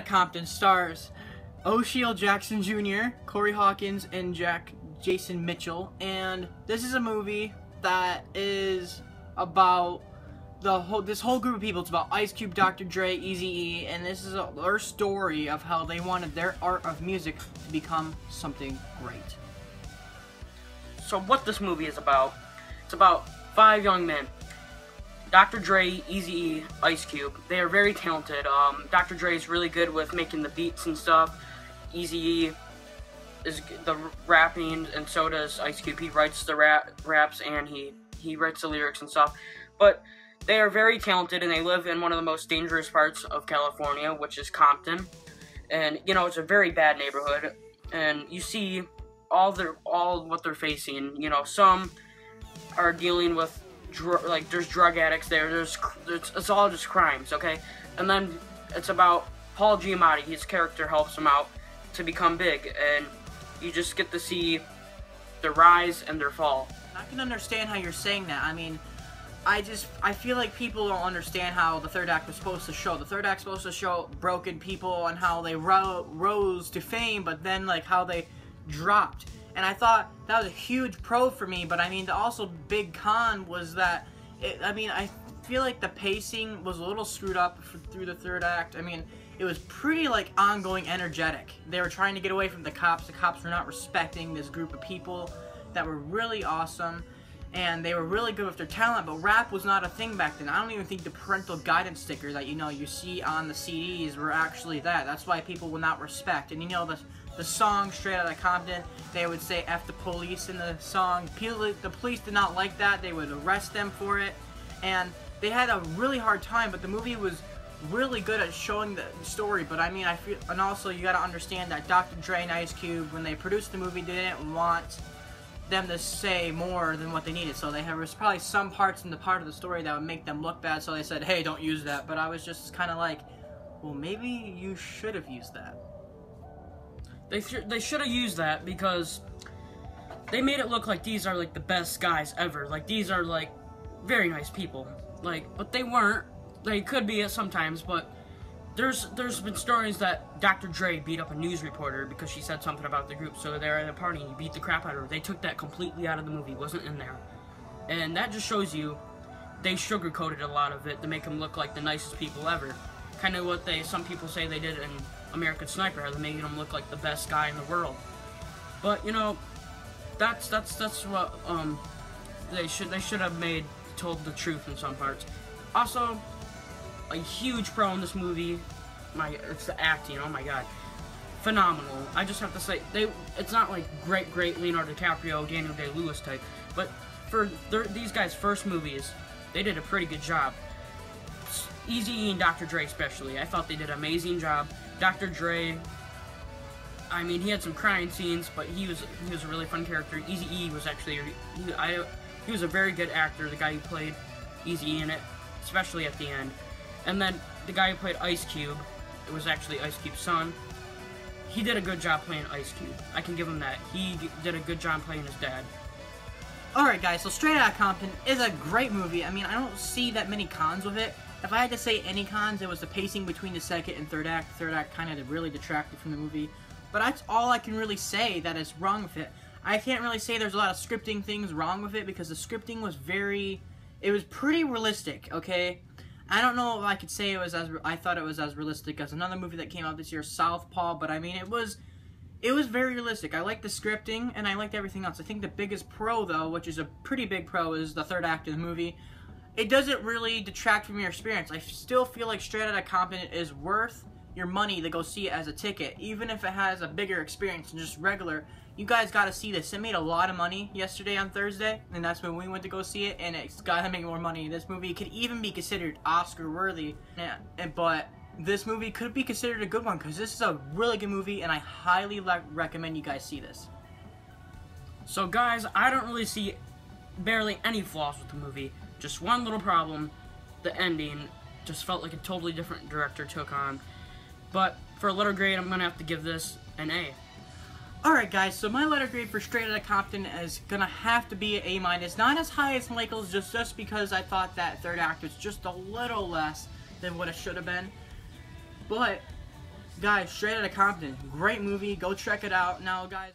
Compton stars O'Shea Jackson Jr., Corey Hawkins, and Jason Mitchell. And this is a movie that is about this whole group of people. It's about Ice Cube, Dr. Dre, Eazy-E, and this is their story of how they wanted their art of music to become something great. So what this movie is about, it's about 5 young men. Dr. Dre, Eazy-E, Ice Cube. They are very talented. Dr. Dre is really good with making the beats and stuff. Eazy-E is the rapping, and so does Ice Cube. He writes the raps and he writes the lyrics and stuff. But they are very talented, and they live in one of the most dangerous parts of California, which is Compton. And you know, it's a very bad neighborhood. And you see all what they're facing. You know, some are dealing with there's drug addicts there. It's all just crimes, okay? And then it's about Paul Giamatti. His character helps him out to become big, and you just get to see their rise and their fall. I can understand how you're saying that. I mean, I feel like people don't understand how the third act was supposed to show. The third act's supposed to show broken people and how they rose to fame, but then like how they dropped. And I thought that was a huge pro for me, but I mean, the also big con was that, I feel like the pacing was a little screwed up through the third act. I mean, it was pretty like ongoing energetic. They were trying to get away from the cops. The cops were not respecting this group of people that were really awesome, and they were really good with their talent, but rap was not a thing back then. I don't even think the parental guidance sticker that you see on the CDs were actually that. That's why people will not respect. And you know, the song Straight Outta Compton, they would say F the police in the song. The police did not like that. They would arrest them for it. And they had a really hard time, but the movie was really good at showing the story. But I mean, and also you gotta understand that Dr. Dre and Ice Cube, when they produced the movie, they didn't want them to say more than what they needed. So there was probably some parts in the part of the story that would make them look bad, so they said, hey, don't use that. But I was just kind of like, well, maybe you should have used that. They should have used that because they made it look like these are like the best guys ever. Like these are like very nice people. But they weren't. They could be at sometimes, but there's been stories that Dr. Dre beat up a news reporter because she said something about the group. So they're at a party and he beat the crap out of her. They took that completely out of the movie. It wasn't in there. And that just shows you they sugarcoated a lot of it to make them look like the nicest people ever. Kind of what some people say they did in American Sniper, how they made him look like the best guy in the world. But you know, that's what they should have told the truth in some parts. Also, a huge pro in this movie, it's the acting. Oh my god, phenomenal. I just have to say, it's not like great Leonardo DiCaprio, Daniel Day-Lewis type, but for these guys' first movies, they did a pretty good job. Eazy-E and Dr. Dre especially, I thought they did an amazing job. Dr. Dre, I mean, he had some crying scenes, but he was a really fun character. Eazy-E was actually, he was a very good actor, the guy who played Eazy-E in it, especially at the end. And then the guy who played Ice Cube, it was actually Ice Cube's son. He did a good job playing Ice Cube. I can give him that. He did a good job playing his dad. Alright guys, so Straight Outta Compton is a great movie. I mean, I don't see that many cons with it. If I had to say any cons, it was the pacing between the second and third act. The third act kind of really detracted from the movie. But that's all I can really say that is wrong with it. I can't really say there's a lot of scripting things wrong with it because the scripting was it was pretty realistic, okay? I don't know if I could say I thought it was as realistic as another movie that came out this year, Southpaw, but I mean, it was very realistic. I liked the scripting, and I liked everything else. I think the biggest pro, though, which is a pretty big pro, is the third act of the movie. It doesn't really detract from your experience. I still feel like Straight Outta Compton is worth your money to go see it as a ticket, even if it has a bigger experience than just regular. You guys gotta see this. It made a lot of money yesterday on Thursday, and that's when we went to go see it, and it's gotta make more money. This movie could even be considered Oscar-worthy, but this movie could be considered a good one, because this is a really good movie, and I highly recommend you guys see this. So guys, I don't really see barely any flaws with the movie. Just one little problem, the ending just felt like a totally different director took on. But for a letter grade, I'm going to have to give this an A. Alright guys, so my letter grade for Straight Outta Compton is going to have to be an A-. Not as high as Michael's, just because I thought that third act was just a little less than what it should have been. But guys, Straight Outta Compton, great movie. Go check it out. Now, guys.